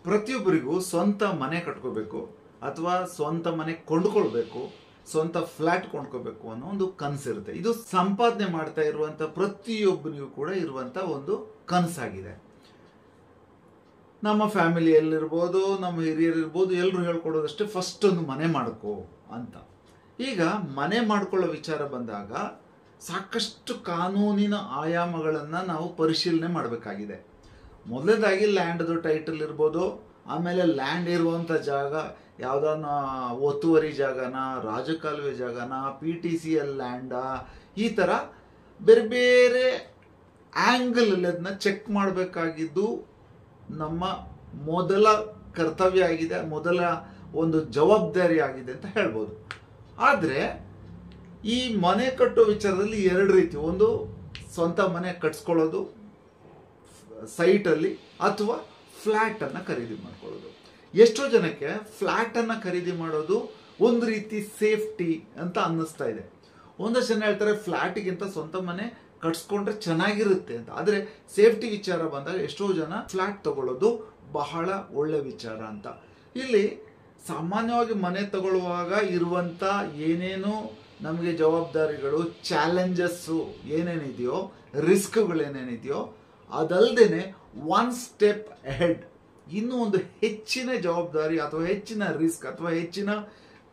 ಪ್ರತಿಯೊಬ್ಬರಿಗೂ ಸ್ವಂತ ಮನೆ ಕಟ್ಕೋಬೇಕು ಅಥವಾ ಸ್ವಂತ ಮನೆ ಕೊಂಡ್ಕೊಳ್ಬೇಕು, ಸ್ವಂತ ಫ್ಲಾಟ್ ಕೊಂಡ್ಕೋಬೇಕು ಅನ್ನೋ ಒಂದು ಕನಸಿರುತ್ತೆ. ಇದು ಸಂಪಾದನೆ ಮಾಡ್ತಾ ಇರುವಂತ ಪ್ರತಿಯೊಬ್ಬನಿಗೂ ಕೂಡ ಇರುವಂತ ಒಂದು ಕನಸಾಗಿದೆ. ನಮ್ಮ ಫ್ಯಾಮಿಲಿಯಲ್ಲಿರ್ಬೋದು, ನಮ್ಮ ಹಿರಿಯರಿರ್ಬೋದು, ಎಲ್ಲರೂ ಹೇಳ್ಕೊಡೋದಷ್ಟೇ ಫಸ್ಟ್ ಒಂದು ಮನೆ ಮಾಡ್ಕೋ ಅಂತ. ಈಗ ಮನೆ ಮಾಡ್ಕೊಳ್ಳೋ ವಿಚಾರ ಬಂದಾಗ ಸಾಕಷ್ಟು ಕಾನೂನಿನ ಆಯಾಮಗಳನ್ನು ನಾವು ಪರಿಶೀಲನೆ ಮಾಡಬೇಕಾಗಿದೆ. ಮೊದಲನೇದಾಗಿ ಲ್ಯಾಂಡ್ದು ಟೈಟಲ್ ಇರ್ಬೋದು, ಆಮೇಲೆ ಲ್ಯಾಂಡ್ ಇರುವಂಥ ಜಾಗ ಯಾವುದಾನ ಒತ್ತುವರಿ ಜಾಗನ, ರಾಜಕಾಲುವೆ ಜಾಗನ, PTCL ಲ್ಯಾಂಡಾ, ಈ ಥರ ಬೇರೆ ಬೇರೆ ಆ್ಯಂಗಲಲ್ಲಿ ಅದನ್ನ ಚೆಕ್ ಮಾಡಬೇಕಾಗಿದ್ದು ನಮ್ಮ ಮೊದಲ ಕರ್ತವ್ಯ ಆಗಿದೆ, ಮೊದಲ ಒಂದು ಜವಾಬ್ದಾರಿ ಆಗಿದೆ ಅಂತ ಹೇಳ್ಬೋದು. ಆದರೆ ಈ ಮನೆ ಕಟ್ಟೋ ವಿಚಾರದಲ್ಲಿ ಎರಡು ರೀತಿ, ಒಂದು ಸ್ವಂತ ಮನೆ ಕಟ್ಸ್ಕೊಳ್ಳೋದು ಸೈಟಲ್ಲಿ ಅಥವಾ ಫ್ಲ್ಯಾಟನ್ನು ಖರೀದಿ ಮಾಡ್ಕೊಳ್ಳೋದು. ಎಷ್ಟೋ ಜನಕ್ಕೆ ಫ್ಲ್ಯಾಟನ್ನು ಖರೀದಿ ಮಾಡೋದು ಒಂದು ರೀತಿ ಸೇಫ್ಟಿ ಅಂತ ಅನ್ನಿಸ್ತಾ ಇದೆ. ಒಂದಷ್ಟು ಜನ ಹೇಳ್ತಾರೆ ಫ್ಲ್ಯಾಟಿಗಿಂತ ಸ್ವಂತ ಮನೆ ಕಟ್ಸ್ಕೊಂಡ್ರೆ ಚೆನ್ನಾಗಿರುತ್ತೆ ಅಂತ. ಆದರೆ ಸೇಫ್ಟಿ ವಿಚಾರ ಬಂದಾಗ ಎಷ್ಟೋ ಜನ ಫ್ಲ್ಯಾಟ್ ತಗೊಳ್ಳೋದು ಬಹಳ ಒಳ್ಳೆ ವಿಚಾರ ಅಂತ. ಇಲ್ಲಿ ಸಾಮಾನ್ಯವಾಗಿ ಮನೆ ತಗೊಳ್ಳುವಾಗ ಇರುವಂಥ ಏನೇನು ನಮಗೆ ಜವಾಬ್ದಾರಿಗಳು, ಚಾಲೆಂಜಸ್ಸು ಏನೇನಿದೆಯೋ, ರಿಸ್ಕ್ಗಳೇನೇನಿದೆಯೋ, ಅದಲ್ಲದೆ ಒನ್ ಸ್ಟೆಪ್ ಅಹೆಡ್ ಇನ್ನೂ ಒಂದು ಹೆಚ್ಚಿನ ಜವಾಬ್ದಾರಿ ಅಥವಾ ಹೆಚ್ಚಿನ ರಿಸ್ಕ್ ಅಥವಾ ಹೆಚ್ಚಿನ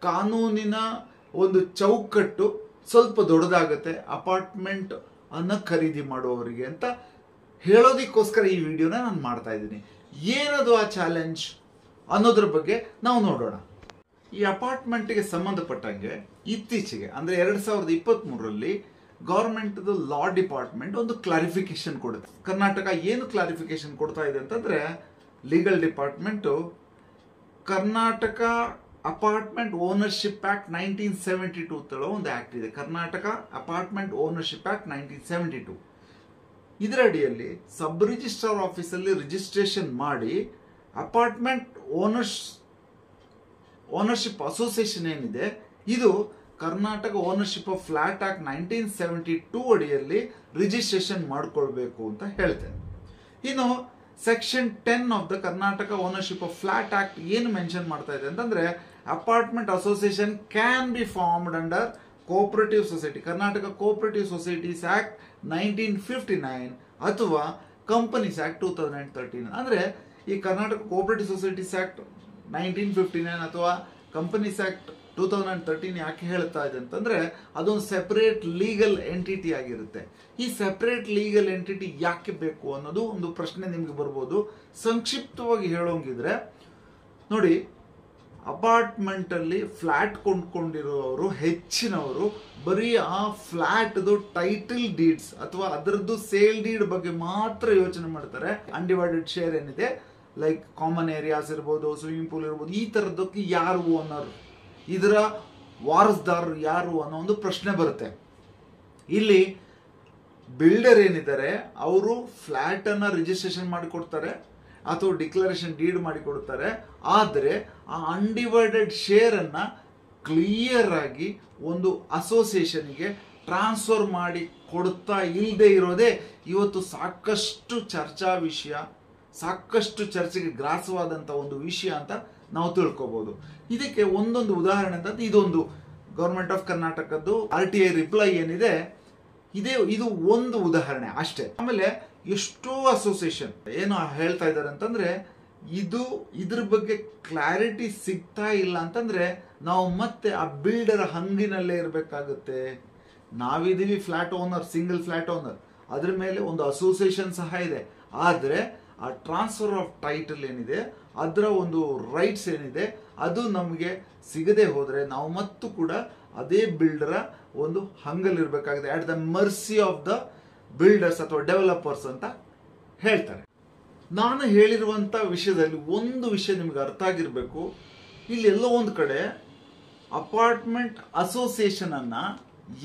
ಕಾನೂನಿನ ಒಂದು ಚೌಕಟ್ಟು ಸ್ವಲ್ಪ ದೊಡ್ಡದಾಗುತ್ತೆ ಅಪಾರ್ಟ್ಮೆಂಟ್ ಅನ್ನು ಖರೀದಿ ಮಾಡುವವರಿಗೆ ಅಂತ ಹೇಳೋದಕ್ಕೋಸ್ಕರ ಈ ವಿಡಿಯೋನ ನಾನು ಮಾಡ್ತಾ ಇದ್ದೀನಿ. ಏನದು ಆ ಚಾಲೆಂಜ್ ಅನ್ನೋದ್ರ ಬಗ್ಗೆ ನಾವು ನೋಡೋಣ. ಈ ಅಪಾರ್ಟ್ಮೆಂಟ್ಗೆ ಸಂಬಂಧಪಟ್ಟಂಗೆ ಇತ್ತೀಚೆಗೆ ಅಂದರೆ 2023ರಲ್ಲಿ ಗೌರ್ಮೆಂಟ್ ಲಾ ಡಿಪಾರ್ಟ್ಮೆಂಟ್ ಒಂದು ಕ್ಲಾರಿಫಿಕೇಶನ್ ಕೊಡುತ್ತೆ. ಕರ್ನಾಟಕ ಏನು ಕ್ಲಾರಿಫಿಕೇಶನ್ ಕೊಡ್ತಾ ಇದೆ ಅಂತಂದ್ರೆ, legal department Karnataka apartment ownership act 1972 ತಳೋ ಒಂದು ಆಕ್ಟ್ ಇದೆ, ಕರ್ನಾಟಕ ಅಪಾರ್ಟ್ಮೆಂಟ್ ಓನರ್ಶಿಪ್ ಆಕ್ಟ್ 1972. ಇದರ ಅಡಿಯಲ್ಲಿ ಸಬ್ ರಿಜಿಸ್ಟ್ರಾರ್ ಆಫೀಸಲ್ಲಿ ರಿಜಿಸ್ಟ್ರೇಷನ್ ಮಾಡಿ ಅಪಾರ್ಟ್ಮೆಂಟ್ ಓನರ್ಶಿಪ್ ಅಸೋಸಿಯೇಷನ್ ಏನಿದೆ, ಇದು Karnataka ownership of flat act 1972 ಅಡಿಯಲ್ಲಿ ರಿಜಿಸ್ಟ್ರೇಷನ್ ಮಾಡ್ಕೊಳ್ಬೇಕು ಅಂತ ಹೇಳ್ತೇನೆ. ಇನ್ನು section 10 of the Karnataka ownership of flat act ಏನು ಮೆನ್ಷನ್ ಮಾಡ್ತಾ ಇದೆ ಅಂತಂದ್ರೆ, apartment association can be formed under cooperative society, Karnataka cooperative societies act 1959 ಅಥವಾ ಕಂಪನೀಸ್ ಆಕ್ಟ್ 2013. ಅಂದ್ರೆ ಈ ಕರ್ನಾಟಕ ಕೋಆಪರೇಟಿವ್ ಸೊಸೈಟೀಸ್ ಆಕ್ಟ್ 1959 ಅಥವಾ ಕಂಪನೀಸ್ ಆಕ್ಟ್ 2013 ಯಾಕೆ ಹೇಳ್ತಾ ಇದೆ ಅಂತಂದ್ರೆ, ಅದೊಂದು ಸೆಪರೇಟ್ ಲೀಗಲ್ ಎಂಟಿಟಿ ಆಗಿರುತ್ತೆ. ಈ ಸೆಪರೇಟ್ ಲೀಗಲ್ ಎಂಟಿಟಿ ಯಾಕೆ ಬೇಕು ಅನ್ನೋದು ಒಂದು ಪ್ರಶ್ನೆ ನಿಮ್ಗೆ ಬರ್ಬೋದು. ಸಂಕ್ಷಿಪ್ತವಾಗಿ ಹೇಳೋಂಗಿದ್ರೆ ನೋಡಿ, ಅಪಾರ್ಟ್ಮೆಂಟ್ ಅಲ್ಲಿ ಫ್ಲಾಟ್ ಕೊಂಡ್ಕೊಂಡಿರುವವರು ಹೆಚ್ಚಿನವರು ಬರೀ ಆ ಫ್ಲಾಟ್ದು ಟೈಟಲ್ ಡೀಡ್ಸ್ ಅಥವಾ ಅದರದ್ದು ಸೇಲ್ ಡೀಡ್ ಬಗ್ಗೆ ಮಾತ್ರ ಯೋಚನೆ ಮಾಡ್ತಾರೆ. ಅನ್ಡಿವೈಡೆಡ್ ಶೇರ್ ಏನಿದೆ, ಲೈಕ್ ಕಾಮನ್ ಏರಿಯಾಸ್ ಇರ್ಬೋದು, ಸ್ವಿಮ್ಮಿಂಗ್ ಪೂಲ್ ಇರ್ಬೋದು, ಈ ಥರದ್ದಕ್ಕೆ ಯಾರು ಓನರ್, ಇದರ ವಾರಸ್ದಾರರು ಯಾರು ಅನ್ನೋ ಒಂದು ಪ್ರಶ್ನೆ ಬರುತ್ತೆ. ಇಲ್ಲಿ ಬಿಲ್ಡರ್ ಏನಿದ್ದಾರೆ ಅವರು ಫ್ಲಾಟ್ ಅನ್ನ ರಿಜಿಸ್ಟ್ರೇಷನ್ ಮಾಡಿಕೊಡ್ತಾರೆ ಅಥವಾ ಡಿಕ್ಲರೇಷನ್ ಡೀಡ್ ಮಾಡಿಕೊಡ್ತಾರೆ. ಆದರೆ ಆ ಅನ್ಡಿವೈಡೆಡ್ ಶೇರ್ ಅನ್ನ ಕ್ಲಿಯರ್ ಆಗಿ ಒಂದು ಅಸೋಸಿಯೇಷನ್ಗೆ ಟ್ರಾನ್ಸ್ಫರ್ ಮಾಡಿ ಕೊಡ್ತಾ ಇಲ್ಲದೆ ಇರೋದೇ ಇವತ್ತು ಸಾಕಷ್ಟು ಚರ್ಚಾ ವಿಷಯ, ಸಾಕಷ್ಟು ಚರ್ಚೆಗೆ ಗ್ರಾಸವಾದಂಥ ಒಂದು ವಿಷಯ ಅಂತ ನಾವು ತಿಳ್ಕೊಬಹುದು. ಇದಕ್ಕೆ ಒಂದೊಂದು ಉದಾಹರಣೆ ಅಂತ, ಇದೊಂದು ಗೌರ್ಮೆಂಟ್ ಆಫ್ ಕರ್ನಾಟಕದ್ದು RTI ರಿಪ್ಲೈ ಏನಿದೆ, ಇದು ಒಂದು ಉದಾಹರಣೆ ಅಷ್ಟೇ. ಆಮೇಲೆ ಎಷ್ಟೋ ಅಸೋಸಿಯೇಷನ್ ಏನು ಹೇಳ್ತಾ ಇದ್ದಾರೆ ಅಂತಂದ್ರೆ, ಇದ್ರ ಬಗ್ಗೆ ಕ್ಲಾರಿಟಿ ಸಿಗ್ತಾ ಇಲ್ಲ ಅಂತಂದ್ರೆ ನಾವು ಮತ್ತೆ ಆ ಬಿಲ್ಡರ್ ಹಂಗಿನಲ್ಲೇ ಇರಬೇಕಾಗುತ್ತೆ. ನಾವಿದೀವಿ flat owner, single flat owner, ಅದ್ರ ಮೇಲೆ ಒಂದು ಅಸೋಸಿಯೇಷನ್ ಸಹ ಇದೆ. ಆದರೆ ಆ ಟ್ರಾನ್ಸ್ಫರ್ ಆಫ್ ಟೈಟಲ್ ಏನಿದೆ, ಅದರ ಒಂದು ರೈಟ್ಸ್ ಏನಿದೆ, ಅದು ನಮಗೆ ಸಿಗದೆ ಹೋದ್ರೆ ನಾವು ಮತ್ತು ಕೂಡ ಅದೇ ಬಿಲ್ಡರ ಒಂದು ಹಂಗಲ್ಲಿರ್ಬೇಕಾಗಿದೆ, at the mercy of the builders ಅಥವಾ ಡೆವಲಪರ್ಸ್ ಅಂತ ಹೇಳ್ತಾರೆ. ನಾನು ಹೇಳಿರುವಂತ ವಿಷಯದಲ್ಲಿ ಒಂದು ವಿಷಯ ನಿಮ್ಗೆ ಅರ್ಥ ಆಗಿರ್ಬೇಕು. ಇಲ್ಲಿ ಎಲ್ಲೋ ಒಂದು ಕಡೆ ಅಪಾರ್ಟ್ಮೆಂಟ್ ಅಸೋಸಿಯೇಷನ್ ಅನ್ನ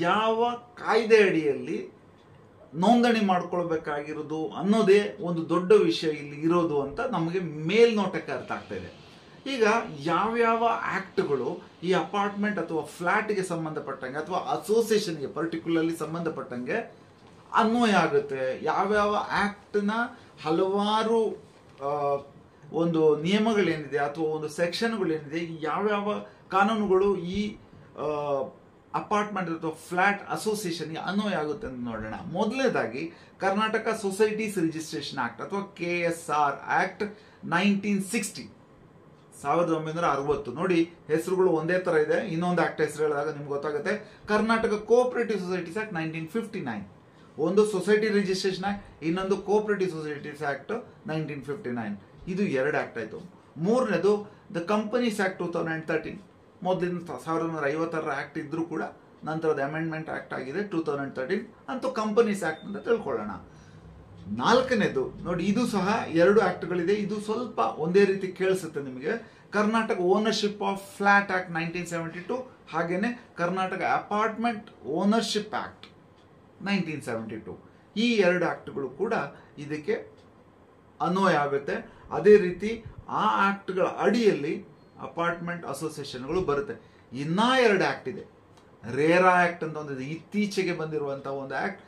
ಯಾವ ಕಾಯ್ದೆ ಅಡಿಯಲ್ಲಿ ನೋಂದಣಿ ಮಾಡ್ಕೊಳ್ಬೇಕಾಗಿರೋದು ಅನ್ನೋದೇ ಒಂದು ದೊಡ್ಡ ವಿಷಯ ಇಲ್ಲಿ ಇರೋದು ಅಂತ ನಮಗೆ ಮೇಲ್ನೋಟಕ್ಕೆ ಅರ್ಥ ಆಗ್ತಾ ಇದೆ. ಈಗ ಯಾವ್ಯಾವ ಆಕ್ಟ್ಗಳು ಈ ಅಪಾರ್ಟ್ಮೆಂಟ್ ಅಥವಾ ಫ್ಲಾಟ್ಗೆ ಸಂಬಂಧಪಟ್ಟಂಗೆ ಅಥವಾ ಅಸೋಸಿಯೇಷನ್ಗೆ ಪರ್ಟಿಕ್ಯುಲರ್ಲಿ ಸಂಬಂಧಪಟ್ಟಂಗೆ ಅನ್ವಯ ಆಗುತ್ತೆ, ಯಾವ್ಯಾವ ಆಕ್ಟ್ನ ಹಲವಾರು ಒಂದು ನಿಯಮಗಳೇನಿದೆ ಅಥವಾ ಒಂದು ಸೆಕ್ಷನ್ಗಳೇನಿದೆ, ಯಾವ್ಯಾವ ಕಾನೂನುಗಳು ಈ ಅಪಾರ್ಟ್ಮೆಂಟ್ ಅಥವಾ ಫ್ಲಾಟ್ ಅಸೋಸಿಯೇಷನ್ಗೆ ಅನ್ವಯ ಆಗುತ್ತೆ ಅಂತ ನೋಡೋಣ. ಮೊದಲನೇದಾಗಿ ಕರ್ನಾಟಕ ಸೊಸೈಟೀಸ್ ರಿಜಿಸ್ಟ್ರೇಷನ್ ಆಕ್ಟ್ ಅಥವಾ KSR ಆಕ್ಟ್ 1960, 1960. ನೋಡಿ, ಹೆಸರುಗಳು ಒಂದೇ ತರ ಇದೆ. ಇನ್ನೊಂದು ಆಕ್ಟ್ ಹೆಸರು ಹೇಳಿದಾಗ ನಿಮ್ಗೆ ಗೊತ್ತಾಗುತ್ತೆ. ಕರ್ನಾಟಕ ಕೋಆಪರೇಟಿವ್ ಸೊಸೈಟೀಸ್ ಆಕ್ಟ್ 1959, ಒಂದು ಸೊಸೈಟಿ ರಿಜಿಸ್ಟ್ರೇಷನ್ ಆಕ್ಟ್, ಇನ್ನೊಂದು ಕೋಆಪರೇಟಿವ್ ಸೊಸೈಟೀಸ್ ಆಕ್ಟ್ 1959. ಇದು 2 ಆಕ್ಟ್ ಆಯ್ತು. ಮೂರನೇದು ದ ಕಂಪನೀಸ್ ಆಕ್ಟ್ 2013. ಮೊದಲಿನ 1956 ಆಕ್ಟ್ ಇದ್ರೂ ಕೂಡ ನಂತರದ ಅಮೆಂಡ್ಮೆಂಟ್ ಆಕ್ಟ್ ಆಗಿದೆ 2013. ಅಂತೂ ಕಂಪನೀಸ್ ಆಕ್ಟ್ ಅಂತ ತಿಳ್ಕೊಳ್ಳೋಣ. ನಾಲ್ಕನೇದು ನೋಡಿ, ಇದು ಸಹ 2 ಆಕ್ಟ್ಗಳಿದೆ. ಇದು ಸ್ವಲ್ಪ ಒಂದೇ ರೀತಿ ಕೇಳಿಸುತ್ತೆ ನಿಮಗೆ. Karnataka ownership of flat act 1972, ಹಾಗೇನೆ ಕರ್ನಾಟಕ ಅಪಾರ್ಟ್ಮೆಂಟ್ ಓನರ್ಶಿಪ್ ಆಕ್ಟ್ 1972. ಈ 2 ಆಕ್ಟ್ಗಳು ಕೂಡ ಇದಕ್ಕೆ ಅನ್ವಯ ಆಗುತ್ತೆ. ಅದೇ ರೀತಿ ಆ ಆಕ್ಟ್ಗಳ ಅಡಿಯಲ್ಲಿ ಅಪಾರ್ಟ್ಮೆಂಟ್ ಅಸೋಸಿಯೇಷನ್ಗಳು ಬರುತ್ತೆ. ಇನ್ನ 2 ಆಕ್ಟ್ ಇದೆ. ರೇರಾ ಆಕ್ಟ್ ಅಂತ ಒಂದಿದೆ, ಇತ್ತೀಚೆಗೆ ಬಂದಿರುವಂತಹ ಒಂದು ಆಕ್ಟ್.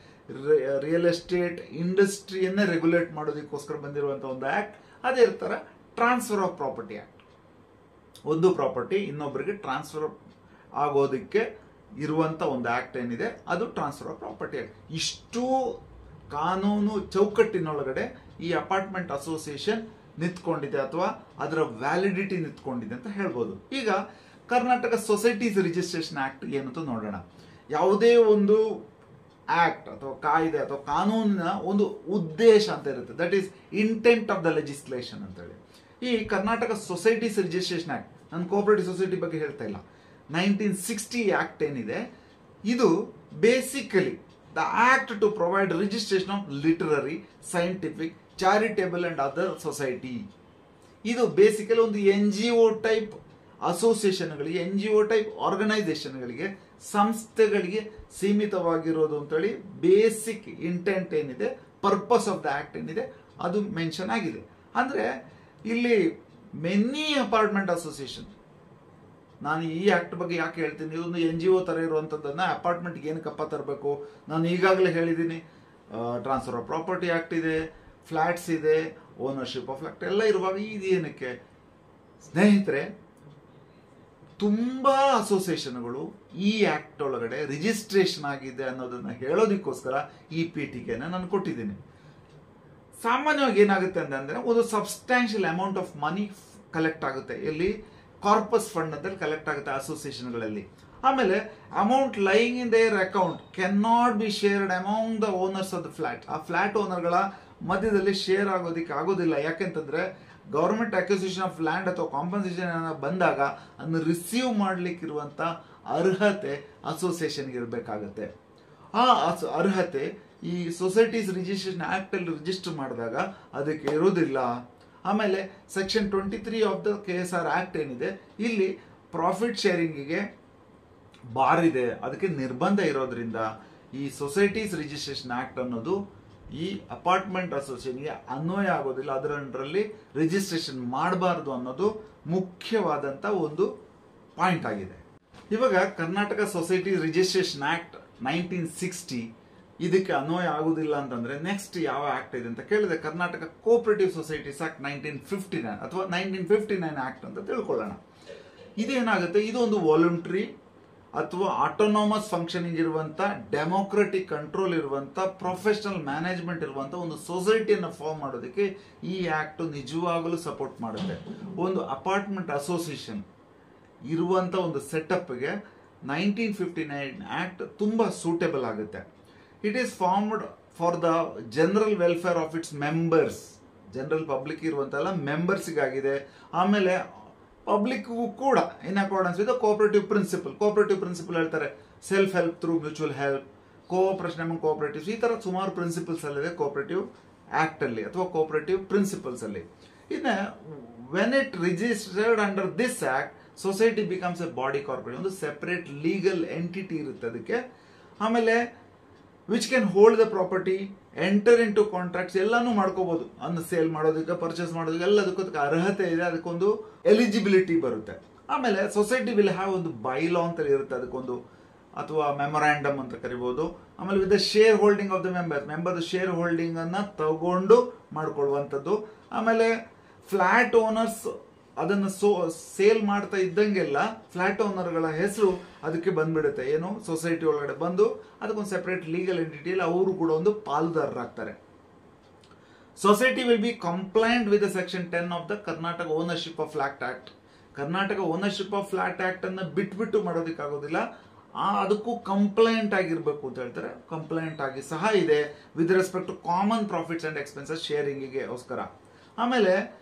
ರಿಯಲ್ ಎಸ್ಟೇಟ್ ಇಂಡಸ್ಟ್ರಿಯನ್ನೇ ರೆಗ್ಯುಲೇಟ್ ಮಾಡೋದಕ್ಕೋಸ್ಕರ ಬಂದಿರುವಂತಹ ಒಂದು ಆಕ್ಟ್. ಅದೇ ತರ ಟ್ರಾನ್ಸ್ಫರ್ ಆಫ್ ಪ್ರಾಪರ್ಟಿ ಆಕ್ಟ್. ಒಂದು ಪ್ರಾಪರ್ಟಿ ಇನ್ನೊಬ್ಬರಿಗೆ ಟ್ರಾನ್ಸ್ಫರ್ ಆಗೋದಕ್ಕೆ ಇರುವಂತ ಒಂದು ಆಕ್ಟ್ ಏನಿದೆ, ಅದು ಟ್ರಾನ್ಸ್ಫರ್ ಆಫ್ ಪ್ರಾಪರ್ಟಿ ಆಕ್ಟ್. ಇಷ್ಟು ಕಾನೂನು ಚೌಕಟ್ಟಿನೊಳಗಡೆ ಈ ಅಪಾರ್ಟ್ಮೆಂಟ್ ಅಸೋಸಿಯೇಷನ್ ನಿಂತ್ಕೊಂಡಿದೆ ಅಥವಾ ಅದರ ವ್ಯಾಲಿಡಿಟಿ ನಿಂತ್ಕೊಂಡಿದೆ ಅಂತ ಹೇಳ್ಬೋದು. ಈಗ ಕರ್ನಾಟಕ ಸೊಸೈಟೀಸ್ ರಿಜಿಸ್ಟ್ರೇಷನ್ ಆಕ್ಟ್ ಏನಂತ ನೋಡೋಣ. ಯಾವುದೇ ಒಂದು ಆಕ್ಟ್ ಅಥವಾ ಕಾಯ್ದೆ ಅಥವಾ ಕಾನೂನಿನ ಒಂದು ಉದ್ದೇಶ ಅಂತ ಇರುತ್ತೆ. That is intent of the legislation ಅಂತ ಹೇಳಿ. ಈ ಕರ್ನಾಟಕ ಸೊಸೈಟೀಸ್ ರಿಜಿಸ್ಟ್ರೇಷನ್ ಆಕ್ಟ್, ನಾನು ಕೋಆಪರೇಟಿವ್ ಸೊಸೈಟಿ ಬಗ್ಗೆ ಹೇಳ್ತಾ ಇಲ್ಲ, 1960 ಆಕ್ಟ್ ಏನಿದೆ, ಇದು basically the act to provide registration of literary, scientific, charitable and other society. ಇದು ಬೇಸಿಕಲಿ ಒಂದು NGO ಟೈಪ್ ಅಸೋಸಿಯೇಷನ್ಗಳಿಗೆ, NGO ಟೈಪ್ ಆರ್ಗನೈಸೇಷನ್ಗಳಿಗೆ, ಸಂಸ್ಥೆಗಳಿಗೆ ಸೀಮಿತವಾಗಿರೋದು ಅಂತೇಳಿ ಬೇಸಿಕ್ ಇಂಟೆಂಟ್ ಏನಿದೆ, ಪರ್ಪಸ್ ಆಫ್ ದ ಆಕ್ಟ್ ಏನಿದೆ, ಅದು ಮೆನ್ಷನ್ ಆಗಿದೆ. ಅಂದ್ರೆ ಇಲ್ಲಿ ಮೆನಿ ಅಪಾರ್ಟ್ಮೆಂಟ್ ಅಸೋಸಿಯೇಷನ್, ನಾನು ಈ ಆಕ್ಟ್ ಬಗ್ಗೆ ಯಾಕೆ ಹೇಳ್ತೀನಿ, ಇದೊಂದು NGO ತರ ಇರುವಂತದ್ದನ್ನ ಅಪಾರ್ಟ್ಮೆಂಟ್ಗೆ ಏನಕ್ಕಪ್ಪ ತರಬೇಕು? ನಾನು ಈಗಾಗಲೇ ಹೇಳಿದ್ದೀನಿ, ಟ್ರಾನ್ಸ್ಫರ್ ಆಫ್ ಪ್ರಾಪರ್ಟಿ ಆಕ್ಟ್ ಇದೆ, ಫ್ಲಾಟ್ಸ್ ಇದೆ, ಓನರ್ಶಿಪ್ ಆಫ್ ಫ್ಲಾಟ್ ಎಲ್ಲ ಇರುವಾಗ ಇದು ಏನಕ್ಕೆ? ಸ್ನೇಹಿತರೆ, ತುಂಬಾ ಅಸೋಸಿಯೇಷನ್ಗಳು ಈ ಆಕ್ಟ್ ಒಳಗಡೆ ರಿಜಿಸ್ಟ್ರೇಷನ್ ಆಗಿದೆ ಅನ್ನೋದನ್ನ ಹೇಳೋದಕ್ಕೋಸ್ಕರ ಈ ಪೀಠಿಕೆನ ನಾನು ಕೊಟ್ಟಿದ್ದೀನಿ. ಸಾಮಾನ್ಯವಾಗಿ ಏನಾಗುತ್ತೆ ಅಂತಂದ್ರೆ, ಒಂದು substantial amount of money collect ಆಗುತ್ತೆ. ಇಲ್ಲಿ ಕಾರ್ಪಸ್ ಫಂಡ್ ಅಂತ ಕಲೆಕ್ಟ್ ಆಗುತ್ತೆ ಅಸೋಸಿಯೇಷನ್ಗಳಲ್ಲಿ. ಆಮೇಲೆ amount lying in their account can not be shared among the owners of the flat. ಆ ಫ್ಲಾಟ್ ಓನರ್ಗಳ ಮಧ್ಯದಲ್ಲಿ ಶೇರ್ ಆಗೋದಿಕ್ಕೆ ಆಗೋದಿಲ್ಲ. ಯಾಕೆಂತಂದ್ರೆ ಗವರ್ಮೆಂಟ್ ಅಕ್ವಿಸಿಷನ್ ಆಫ್ ಲ್ಯಾಂಡ್ ಅಥವಾ ಕಾಂಪನ್ಸೇಷನ್ ಬಂದಾಗ ಅದನ್ನು ರಿಸೀವ್ ಮಾಡ್ಲಿಕ್ಕಿರುವಂತ ಅರ್ಹತೆ ಅಸೋಸಿಯೇಷನ್ಗೆ ಇರಬೇಕಾಗತ್ತೆ. ಆ ಅರ್ಹತೆ ಈ ಸೊಸೈಟೀಸ್ ರಿಜಿಸ್ಟ್ರೇಷನ್ ಆಕ್ಟ್ ಅಲ್ಲಿ ರಿಜಿಸ್ಟರ್ ಮಾಡಿದಾಗ ಅದಕ್ಕೆ ಇರೋದಿಲ್ಲ. ಆಮೇಲೆ section 23 of the KSR act ಏನಿದೆ, ಇಲ್ಲಿ ಪ್ರಾಫಿಟ್ ಶೇರಿಂಗಿಗೆ ಬಾರ್ ಇದೆ, ಅದಕ್ಕೆ ನಿರ್ಬಂಧ ಇರೋದ್ರಿಂದ ಈ ಸೊಸೈಟೀಸ್ ರಿಜಿಸ್ಟ್ರೇಷನ್ ಆಕ್ಟ್ ಅನ್ನೋದು ಈ ಅಪಾರ್ಟ್ಮೆಂಟ್ ಅಸೋಸಿಯೇಷನ್ಗೆ ಅನ್ವಯ ಆಗೋದಿಲ್ಲ. ಅದರಲ್ಲಿ ರಿಜಿಸ್ಟ್ರೇಷನ್ ಮಾಡಬಾರದು ಅನ್ನೋದು ಮುಖ್ಯವಾದಂತ ಒಂದು ಪಾಯಿಂಟ್ ಆಗಿದೆ. ಇವಾಗ ಕರ್ನಾಟಕ ಸೊಸೈಟಿ ರಿಜಿಸ್ಟ್ರೇಷನ್ ಆಕ್ಟ್ 1960 ಇದಕ್ಕೆ ಅನ್ವಯ ಆಗುದಿಲ್ಲ ಅಂತಂದ್ರೆ ನೆಕ್ಸ್ಟ್ ಯಾವ ಆಕ್ಟ್ ಇದೆ ಅಂತ ಕೇಳಿದ್ರೆ, ಕರ್ನಾಟಕ ಕೋಆಪರೇಟಿವ್ ಸೊಸೈಟೀಸ್ ಆಕ್ಟ್ 1959 ಅಥವಾ 1959 ಆಕ್ಟ್ ಅಂತ ತಿಳ್ಕೊಳ್ಳೋಣ. ಇದೇನಾಗುತ್ತೆ, ಇದು ಒಂದು ವಾಲಂಟ್ರಿ ಅಥವಾ ಆಟೋನಾಮಸ್ ಫಂಕ್ಷನಿಂಗ್ ಇರುವಂತ, ಡೆಮೋಕ್ರೆಟಿಕ್ ಕಂಟ್ರೋಲ್ ಇರುವಂತ, ಪ್ರೊಫೆಷನಲ್ ಮ್ಯಾನೇಜ್ಮೆಂಟ್ ಇರುವಂತ ಒಂದು ಸೊಸೈಟಿಯನ್ನು ಫಾರ್ಮ್ ಮಾಡೋದಕ್ಕೆ ಈ ಆಕ್ಟ್ ನಿಜವಾಗಲೂ ಸಪೋರ್ಟ್ ಮಾಡುತ್ತೆ. ಒಂದು ಅಪಾರ್ಟ್ಮೆಂಟ್ ಅಸೋಸಿಯೇಷನ್ ಇರುವಂತ ಒಂದು ಸೆಟಪ್ಗೆ 1959 ಆಕ್ಟ್ ತುಂಬಾ ಸೂಟೇಬಲ್ ಆಗುತ್ತೆ. It is formed for the general welfare of its members. General public ಇರುವಂತಲ್ಲ, ಮೆಂಬರ್ಸ್ಗಾಗಿದೆ. ಆಮೇಲೆ ಪಬ್ಲಿಕ್ಗೂ ಕೂಡ in accordance with cooperative principle. Cooperative principle ಹೇಳ್ತಾರೆ self help through mutual help, cooperation among cooperatives, ಈ ತರ ಸುಮಾರು ಪ್ರಿನ್ಸಿಪಲ್ಸ್ ಅಲ್ಲಿದೆ ಕೋಆಪರೇಟಿವ್ ಆಕ್ಟ್ ಅಲ್ಲಿ ಅಥವಾ ಕೋಆಪರೇಟಿವ್ ಪ್ರಿನ್ಸಿಪಲ್ಸ್ ಅಲ್ಲಿ. ಇನ್ನು when it registered under this act, society becomes a body corporate, ಒಂದು ಸೆಪರೇಟ್ ಲೀಗಲ್ ಎಂಟಿಟಿ ಇರುತ್ತೆ ಅದಕ್ಕೆ. ಆಮೇಲೆ which can hold the property, enter into contracts ಎಲ್ಲಾನು ಮಾಡ್ಕೋಬಹುದು. ಅನ್ನು ಸೇಲ್ ಮಾಡೋದಕ್ಕೆ, ಪರ್ಚೇಸ್ ಮಾಡೋದಕ್ಕೆ ಎಲ್ಲದಕ್ಕೂ ಅರ್ಹತೆ ಇದೆ, ಅದಕ್ಕೊಂದು ಎಲಿಜಿಬಿಲಿಟಿ ಬರುತ್ತೆ. ಆಮೇಲೆ ಸೊಸೈಟಿ ವಿಲ್ ಹ್ಯಾವ್ ಒಂದು ಬೈಲಾ ಅಂತ ಇರುತ್ತೆ, ಅದಕ್ಕೊಂದು ಅಥವಾ ಮೆಮೊರಾಂಡಮ್ ಅಂತ ಕರಿಬಹುದು. ಆಮೇಲೆ with the share holding of the member share holding ಅನ್ನ ತಗೊಂಡು ಮಾಡ್ಕೊಳ್ಳುವಂಥದ್ದು. ಆಮೇಲೆ ಫ್ಲಾಟ್ ಓನರ್ಸ್ ಅದನ್ನು ಸೇಲ್ ಮಾಡ್ತಾ ಇದ್ದಂಗೆಲ್ಲ ಫ್ಲಾಟ್ ಓನರ್ಗಳ ಹೆಸರು ಅದಕ್ಕೆ ಬಂದ್ಬಿಡುತ್ತೆ. ಏನು, ಸೊಸೈಟಿ ಒಳಗಡೆ ಬಂದು ಅದಕ್ಕೊಂದು ಸೆಪರೇಟ್ ಲೀಗಲ್ ಎಂಟಿಟಿಯಲ್ಲಿ ಅವರು ಕೂಡ ಒಂದು ಪಾಲುದಾರರಾಗ್ತಾರೆ. Society will be compliant with section 10 of the Karnataka ownership of flat act. Karnataka ownership of flat act ಅನ್ನ ಬಿಟ್ಬಿಟ್ಟು ಮಾಡೋದಕ್ಕಾಗೋದಿಲ್ಲ, ಅದಕ್ಕೂ ಕಂಪ್ಲೈಂಟ್ ಆಗಿರ್ಬೇಕು ಅಂತ ಹೇಳ್ತಾರೆ. ಕಂಪ್ಲೈಂಟ್ ಆಗಿ ಸಹ ಇದೆ with respect to common profits and expenses ಶೇರಿಂಗಿಗೆ ಗೋಸ್ಕರ. ಆಮೇಲೆ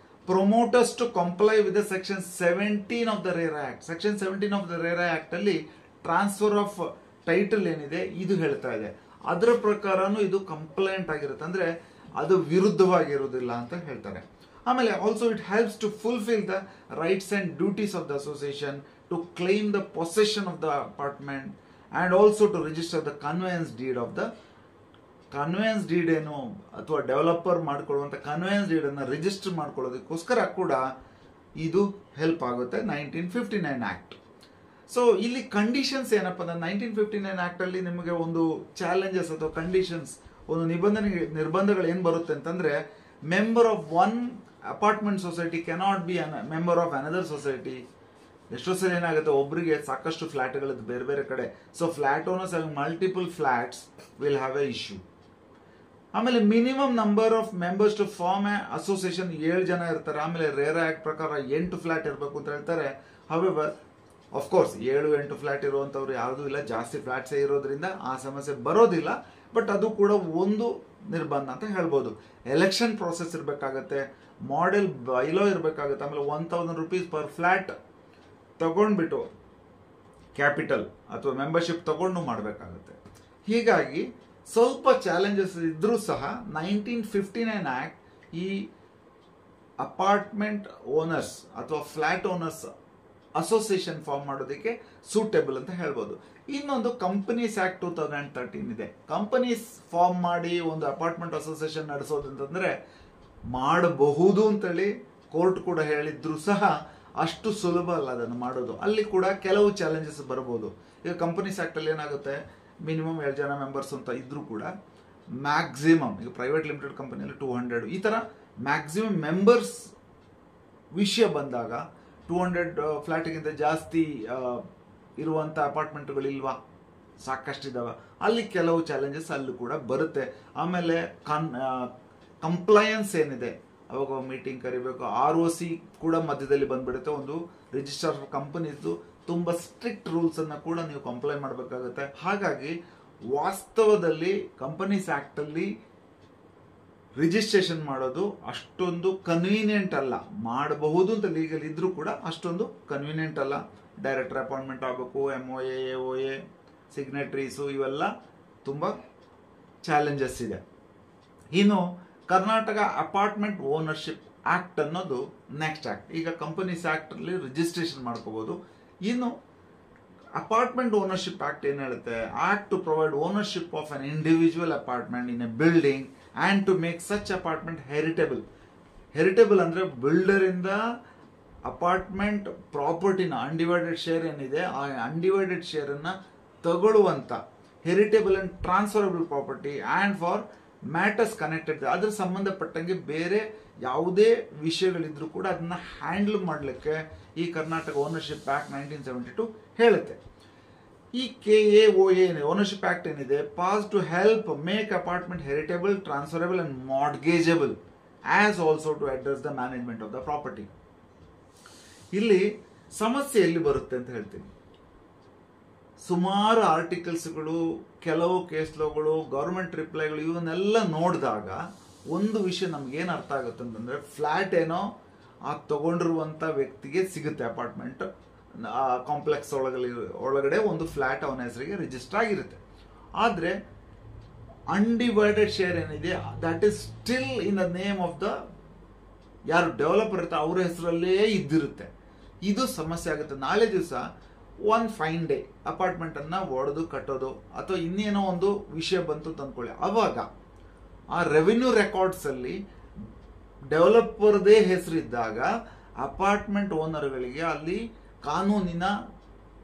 promoters to comply with section 17 of the RERA act. Section 17 of the RERA act ಅಲ್ಲಿ ಟ್ರಾನ್ಸ್ಫರ್ ಆಫ್ ಟೈಟಲ್ ಏನಿದೆ ಇದು ಹೇಳ್ತಾ ಇದೆ. ಅದರ ಪ್ರಕಾರನೂ ಇದು ಕಂಪ್ಲೈಂಟ್ ಆಗಿರುತ್ತೆ, ಅಂದ್ರೆ ಅದು ವಿರುದ್ಧವಾಗಿರುವುದಿಲ್ಲ ಅಂತ ಹೇಳ್ತಾರೆ. ಆಮೇಲೆ also it helps to fulfil the rights and duties of the association to claim the possession of the apartment and also to register the conveyance deed of the conveyance deed ಏನು ಅಥವಾ developer ಮಾಡ್ಕೊಳ್ಳುವಂತ conveyance deed ಅನ್ನ register ಮಾಡ್ಕೊಳ್ಳೋದಕ್ಕೋಸ್ಕರ ಕೂಡ ಇದು help ಆಗುತ್ತೆ 1959 act. So ಇಲ್ಲಿ conditions ಏನಪ್ಪ ಅಂದ್ರೆ 1959 ಆಕ್ಟ್ ಅಲ್ಲಿ ನಿಮಗೆ ಒಂದು ಚಾಲೆಂಜಸ್ ಅಥವಾ ಕಂಡೀಷನ್ಸ್, ಒಂದು ನಿರ್ಬಂಧಗಳು ಏನ್ ಬರುತ್ತೆ ಅಂತಂದ್ರೆ, member of one apartment society cannot be member of another society. ಎಷ್ಟೋ ಸಲ ಏನಾಗುತ್ತೆ, ಒಬ್ಬರಿಗೆ ಸಾಕಷ್ಟು ಫ್ಲಾಟ್ಗಳಿದ್ದು ಬೇರೆ ಬೇರೆ ಕಡೆ, so flat owners having multiple flats will have a issue. ಆಮೇಲೆ minimum number of members to form association 7 ಜನ ಇರ್ತಾರೆ. ಆಮೇಲೆ ರೇರಾ ಆಕ್ಟ್ ಪ್ರಕಾರ 8 ಫ್ಲಾಟ್ ಇರಬೇಕು ಅಂತ ಹೇಳ್ತಾರೆ. ಹವೆವರ್ ಅಫ್ಕೋರ್ಸ್ 7-8 ಫ್ಲಾಟ್ ಇರುವಂತವ್ರು ಯಾವುದೂ ಇಲ್ಲ, ಜಾಸ್ತಿ ಫ್ಲಾಟ್ಸೇ ಇರೋದ್ರಿಂದ ಆ ಸಮಸ್ಯೆ ಬರೋದಿಲ್ಲ. ಬಟ್ ಅದು ಕೂಡ ಒಂದು ನಿರ್ಬಂಧ ಅಂತ ಹೇಳ್ಬೋದು. ಎಲೆಕ್ಷನ್ ಪ್ರೋಸೆಸ್ ಇರಬೇಕಾಗತ್ತೆ, ಮಾಡೆಲ್ ಬೈಲೋ ಇರಬೇಕಾಗುತ್ತೆ. ಆಮೇಲೆ 1000 ರೂಪೀಸ್ ಪರ್ ಫ್ಲಾಟ್ ತಗೊಂಡ್ಬಿಟ್ಟು ಕ್ಯಾಪಿಟಲ್ ಅಥವಾ ಮೆಂಬರ್ಶಿಪ್ ತಗೊಂಡು ಮಾಡಬೇಕಾಗುತ್ತೆ. ಹೀಗಾಗಿ ಸ್ವಲ್ಪ ಚಾಲೆಂಜಸ್ ಇದ್ರೂ ಸಹ 1959 ಆಕ್ಟ್ ಈ ಅಪಾರ್ಟ್ಮೆಂಟ್ ಓನರ್ಸ್ ಅಥವಾ ಫ್ಲಾಟ್ ಓನರ್ಸ್ ಅಸೋಸಿಯೇಷನ್ ಫಾರ್ಮ್ ಮಾಡೋದಕ್ಕೆ ಸೂಟೇಬಲ್ ಅಂತ ಹೇಳ್ಬೋದು. ಇನ್ನೊಂದು ಕಂಪನೀಸ್ ಆಕ್ಟ್ 2013 ಇದೆ. ಕಂಪನೀಸ್ ಫಾರ್ಮ್ ಮಾಡಿ ಒಂದು ಅಪಾರ್ಟ್ಮೆಂಟ್ ಅಸೋಸಿಯೇಷನ್ ನಡೆಸೋದಂತಂದ್ರೆ ಮಾಡಬಹುದು ಅಂತೇಳಿ ಕೋರ್ಟ್ ಕೂಡ ಹೇಳಿದ್ರು ಸಹ ಅಷ್ಟು ಸುಲಭ ಅಲ್ಲ ಅದನ್ನು ಮಾಡೋದು. ಅಲ್ಲಿ ಕೂಡ ಕೆಲವು ಚಾಲೆಂಜಸ್ ಬರಬಹುದು. ಈಗ ಕಂಪನೀಸ್ ಆಕ್ಟ್ ಅಲ್ಲಿ ಏನಾಗುತ್ತೆ, ಮಿನಿಮಮ್ 7 ಜನ ಮೆಂಬರ್ಸ್ ಅಂತ ಇದ್ರೂ ಕೂಡ ಮ್ಯಾಕ್ಸಿಮಮ್, ಈಗ ಪ್ರೈವೇಟ್ ಲಿಮಿಟೆಡ್ ಕಂಪನಿಯಲ್ಲಿ 200, ಈ ತರ ಮ್ಯಾಕ್ಸಿಮಮ್ ಮೆಂಬರ್ಸ್ ವಿಷಯ ಬಂದಾಗ 200 ಫ್ಲಾಟ್ಗಿಂತ ಜಾಸ್ತಿ ಇರುವಂತ ಅಪಾರ್ಟ್ಮೆಂಟ್ಗಳಿಲ್ವಾ, ಸಾಕಷ್ಟಿದಾವೆ. ಅಲ್ಲಿ ಕೆಲವು ಚಾಲೆಂಜಸ್ ಅಲ್ಲೂ ಕೂಡ ಬರುತ್ತೆ. ಆಮೇಲೆ ಕಂಪ್ಲಯನ್ಸ್ ಏನಿದೆ, ಅವಾಗ ಮೀಟಿಂಗ್ ಕರಿಬೇಕು. ROC ಕೂಡ ಮಧ್ಯದಲ್ಲಿ ಬಂದ್ಬಿಡುತ್ತೆ. ಒಂದು ರಿಜಿಸ್ಟರ್ ಕಂಪನಿದು ತುಂಬಾ ಸ್ಟ್ರಿಕ್ಟ್ ರೂಲ್ಸ್ ಅನ್ನ ಕೂಡ ನೀವು ಕಂಪ್ಲೈ ಮಾಡಬೇಕಾಗುತ್ತೆ. ಹಾಗಾಗಿ ವಾಸ್ತವದಲ್ಲಿ ಕಂಪನೀಸ್ ಆಕ್ಟ್ ಅಲ್ಲಿ ರಿಜಿಸ್ಟ್ರೇಷನ್ ಮಾಡೋದು ಅಷ್ಟೊಂದು ಕನ್ವೀನಿಯಂಟ್ ಅಲ್ಲ. ಮಾಡಬಹುದು ಅಂತ ಲೀಗಲ್ ಇದ್ರೂ ಕೂಡ ಅಷ್ಟೊಂದು ಕನ್ವೀನಿಯಂಟ್ ಅಲ್ಲ. ಡೈರೆಕ್ಟರ್ ಅಪಾಯಿಂಟ್ಮೆಂಟ್ ಆಗಬೇಕು, MOA, AOA, ಸಿಗ್ನೆಟ್ರೀಸು, ಇವೆಲ್ಲ ತುಂಬಾ ಚಾಲೆಂಜಸ್ ಇದೆ. ಇನ್ನು ಕರ್ನಾಟಕ ಅಪಾರ್ಟ್ಮೆಂಟ್ ಓನರ್ಶಿಪ್ ಆಕ್ಟ್ ಅನ್ನೋದು ನೆಕ್ಸ್ಟ್ ಆಕ್ಟ್. ಈಗ ಕಂಪನೀಸ್ ಆಕ್ಟ್ ಅಲ್ಲಿ ರಿಜಿಸ್ಟ್ರೇಷನ್ ಮಾಡ್ಕೋಬಹುದು. ಇನ್ನು ಅಪಾರ್ಟ್ಮೆಂಟ್ ಓನರ್ಶಿಪ್ ಆಕ್ಟ್ ಏನ್ ಹೇಳುತ್ತೆ, act to provide ownership of an individual apartment in a building and to make such apartment heritable. Heritable ಅಂದ್ರೆ ಬಿಲ್ಡರ್ ಇಂದ ಅಪಾರ್ಟ್ಮೆಂಟ್ ಪ್ರಾಪರ್ಟಿನ ಅನ್ಡಿವೈಡೆಡ್ ಶೇರ್ ಏನಿದೆ ಆ ಅನ್ಡಿವೈಡೆಡ್ ಶೇರ್ ಅನ್ನ ತಗೊಳ್ಳುವಂತ heritable and transferable property and for matters connected, ಅದ್ರ ಸಂಬಂಧಪಟ್ಟಂಗೆ ಬೇರೆ ಯಾವುದೇ ವಿಷಯಗಳಿದ್ರು ಕೂಡ ಅದನ್ನ ಹ್ಯಾಂಡಲ್ ಮಾಡಲಿಕ್ಕೆ ಈ ಕರ್ನಾಟಕ ಓನರ್ಶಿಪ್ ಆಕ್ಟ್ 1972 ಹೇಳುತ್ತೆ. ಈ KAOA ಓನರ್ಶಿಪ್ ಆಕ್ಟ್ ಏನಿದೆ, pass to help make apartment heritable, transferable and mortgageable as also to address the management of the property. ಇಲ್ಲಿ ಸಮಸ್ಯೆ ಎಲ್ಲಿ ಬರುತ್ತೆ ಅಂತ ಹೇಳ್ತೀನಿ. ಸುಮಾರು ಆರ್ಟಿಕಲ್ಸ್ಗಳು, ಕೆಲವು ಕೇಸ್ ಲಾಗಳು, ಗವರ್ಮೆಂಟ್ ರಿಪ್ಲೈಗಳು, ಇವನ್ನೆಲ್ಲ ನೋಡಿದಾಗ ಒಂದು ವಿಷಯ ನಮ್ಗೇನು ಅರ್ಥ ಆಗುತ್ತೆ ಅಂತಂದ್ರೆ, ಫ್ಲಾಟ್ ಏನೋ ಆ ತಗೊಂಡಿರುವಂತ ವ್ಯಕ್ತಿಗೆ ಸಿಗುತ್ತೆ, ಅಪಾರ್ಟ್ಮೆಂಟ್ ಕಾಂಪ್ಲೆಕ್ಸ್ ಒಳಗಡೆ ಒಂದು ಫ್ಲಾಟ್ ಅವನ ಹೆಸರಿಗೆ ರಿಜಿಸ್ಟರ್ ಆಗಿರುತ್ತೆ. ಆದ್ರೆ ಅನ್ಡಿವೈಡೆಡ್ ಶೇರ್ ಏನಿದೆ that is still in the name of the ಯಾರು ಡೆವಲಪರ್ ಇರ್ತಾರೆ ಅವ್ರ ಹೆಸರಲ್ಲೇ ಇದ್ದಿರುತ್ತೆ. ಇದು ಸಮಸ್ಯೆ ಆಗುತ್ತೆ. ನಾಳೆ ದಿವಸ ಒನ್ ಫೈನ್ ಡೇ ಅಪಾರ್ಟ್ಮೆಂಟ್ ಅನ್ನ ಒಡೆದು ಕಟ್ಟೋದು ಅಥವಾ ಇನ್ನೇನೋ ಒಂದು ವಿಷಯ ಬಂತು ಅಂತ ಅನ್ಕೊಳ್ಳಿ, ಅವಾಗ ಆ ರೆವಿನ್ಯೂ ರೆಕಾರ್ಡ್ಸ್ ಅಲ್ಲಿ ಡೆವಲಪರ್ದೇ ಹೆಸರಿದ್ದಾಗ ಅಪಾರ್ಟ್ಮೆಂಟ್ ಓನರ್ಗಳಿಗೆ ಅಲ್ಲಿ ಕಾನೂನಿನ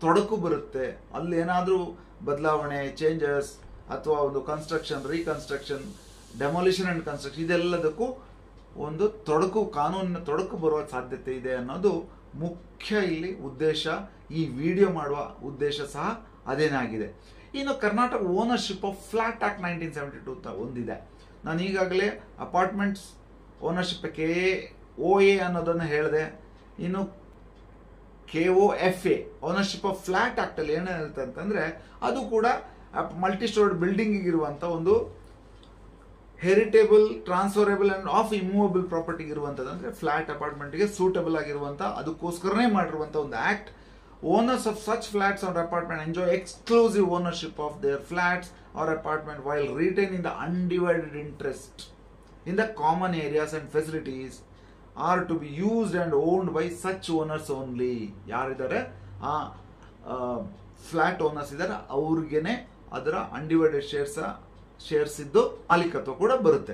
ತೊಡಕು ಬರುತ್ತೆ. ಅಲ್ಲಿ ಏನಾದ್ರೂ ಬದಲಾವಣೆ, ಚೇಂಜಸ್ ಅಥವಾ ಒಂದು construction, reconstruction, demolition and construction, ಇದೆಲ್ಲದಕ್ಕೂ ಒಂದು ತೊಡಕು, ಕಾನೂನಿನ ತೊಡಕು ಬರುವ ಸಾಧ್ಯತೆ ಇದೆ ಅನ್ನೋದು ಮುಖ್ಯ ಇಲ್ಲಿ ಉದ್ದೇಶ. ಈ ವಿಡಿಯೋ ಮಾಡುವ ಉದ್ದೇಶ ಸಹ ಅದೇನಾಗಿದೆ. ಇನ್ನು Karnataka ownership of flat act 1972 ಒಂದಿದೆ. ನಾನು ಈಗಾಗಲೇ ಅಪಾರ್ಟ್ಮೆಂಟ್ಸ್ ಓನರ್ಶಿಪ್ KOA ಅನ್ನೋದನ್ನು ಹೇಳಿದೆ. ಇನ್ನು KOFA ownership of flat act ಅಲ್ಲಿ ಏನು ಹೇಳ್ತಾ ಅಂತಂದ್ರೆ ಅದು ಕೂಡ ಮಲ್ಟಿ ಸ್ಟೋರ್ಡ್ ಬಿಲ್ಡಿಂಗ್ ಇರುವಂತ ಒಂದು heritable, transferable and of immovable property ಇರುವಂತದ್ದು, ಅಂದ್ರೆ ಫ್ಲಾಟ್ ಅಪಾರ್ಟ್ಮೆಂಟ್ಗೆ ಸೂಟಬಲ್ ಆಗಿರುವಂತ, ಅದಕ್ಕೋಸ್ಕರನೇ ಮಾಡಿರುವಂತ ಒಂದು act. Owners of such flats or apartment enjoy exclusive ownership of their flats or apartment while retaining the undivided interest in the common areas and facilities are to be used and owned by such owners only. ಯಾರಿದ್ದಾರೆ ಆ flat owners ಇದ್ದಾರೆ ಅವ್ರಿಗೇನೆ ಅದರ undivided shares ಇದ್ದು ಮಾಲೀಕತ್ವ ಕೂಡ ಬರುತ್ತೆ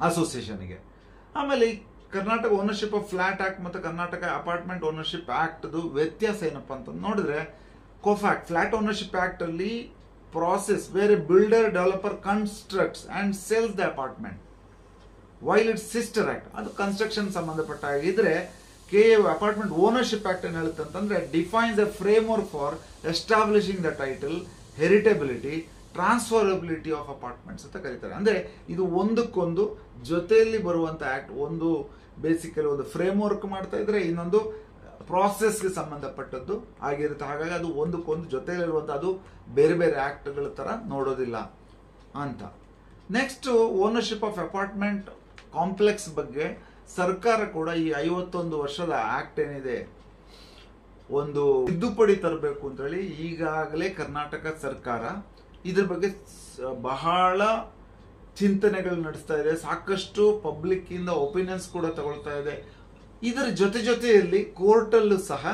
ಅಸೋಸಿಯೇಷನ್ಗೆ. ಆಮೇಲೆ ಈ Karnataka ownership of flat act ಮತ್ತು ಕರ್ನಾಟಕ ಅಪಾರ್ಟ್ಮೆಂಟ್ ಓನರ್ಶಿಪ್ ಆಕ್ಟ್ ವ್ಯತ್ಯಾಸ ಏನಪ್ಪಾ ಅಂತ ನೋಡಿದ್ರೆ, ಕೋಫ್ಯಾಕ್ಟ್ ಫ್ಲಾಟ್ ಓನರ್ಶಿಪ್ ಆಕ್ಟ್ ಅಲ್ಲಿ ಪ್ರಾಸೆಸ್ ಬೇರೆ builder developer constructs and sales the apartment, while its sister act ಅದು ಕನ್ಸ್ಟ್ರಕ್ಷನ್ ಸಂಬಂಧಪಟ್ಟ ಹಾಗಿದ್ರೆ ಅಪಾರ್ಟ್ಮೆಂಟ್ ಓನರ್ಶಿಪ್ ಆಕ್ಟ್ ಏನ್ ಹೇಳುತ್ತೆ ಅಂತಂದ್ರೆ defines the framework for establishing the title, heritability, transferability of apartments ಅಂತ ಕರೀತಾರೆ. ಅಂದ್ರೆ ಇದು ಒಂದಕ್ಕೊಂದು ಜೊತೆಯಲ್ಲಿ ಬರುವಂತ ಆಕ್ಟ್. ಒಂದು ಬೇಸಿಕಲಿ ಒಂದು ಫ್ರೇಮ್ ವರ್ಕ್ ಮಾಡ್ತಾ ಇದ್ರೆ ಇನ್ನೊಂದು ಪ್ರಾಸೆಸ್ಗೆ ಸಂಬಂಧಪಟ್ಟದ್ದು ಆಗಿರುತ್ತೆ. ಹಾಗಾಗಿ ಅದು ಒಂದಕ್ಕೊಂದು ಜೊತೆಯಲ್ಲಿರುವಂತ, ಅದು ಬೇರೆ ಬೇರೆ ಆಕ್ಟ್ಗಳ ತರ ನೋಡೋದಿಲ್ಲ ಅಂತ. Next ownership of apartment complex ಬಗ್ಗೆ ಸರ್ಕಾರ ಕೂಡ ಈ 51 ವರ್ಷದ ಆಕ್ಟ್ ಏನಿದೆ ಒಂದು ತಿದ್ದುಪಡಿ ತರಬೇಕು ಅಂತ ಹೇಳಿ ಈಗಾಗಲೇ ಕರ್ನಾಟಕ ಸರ್ಕಾರ ಇದ್ರ ಬಗ್ಗೆ ಬಹಳ ಚಿಂತನೆಗಳು ನಡೆಸ್ತಾ ಇದೆ. ಸಾಕಷ್ಟು ಪಬ್ಲಿಕ್ ಇಂದ ಒಪಿನಿಯನ್ಸ್ ಕೂಡ ತಗೊಳ್ತಾ ಇದೆ. ಇದರ ಜೊತೆಯಲ್ಲಿ ಕೋರ್ಟ್ ಅಲ್ಲೂ ಸಹ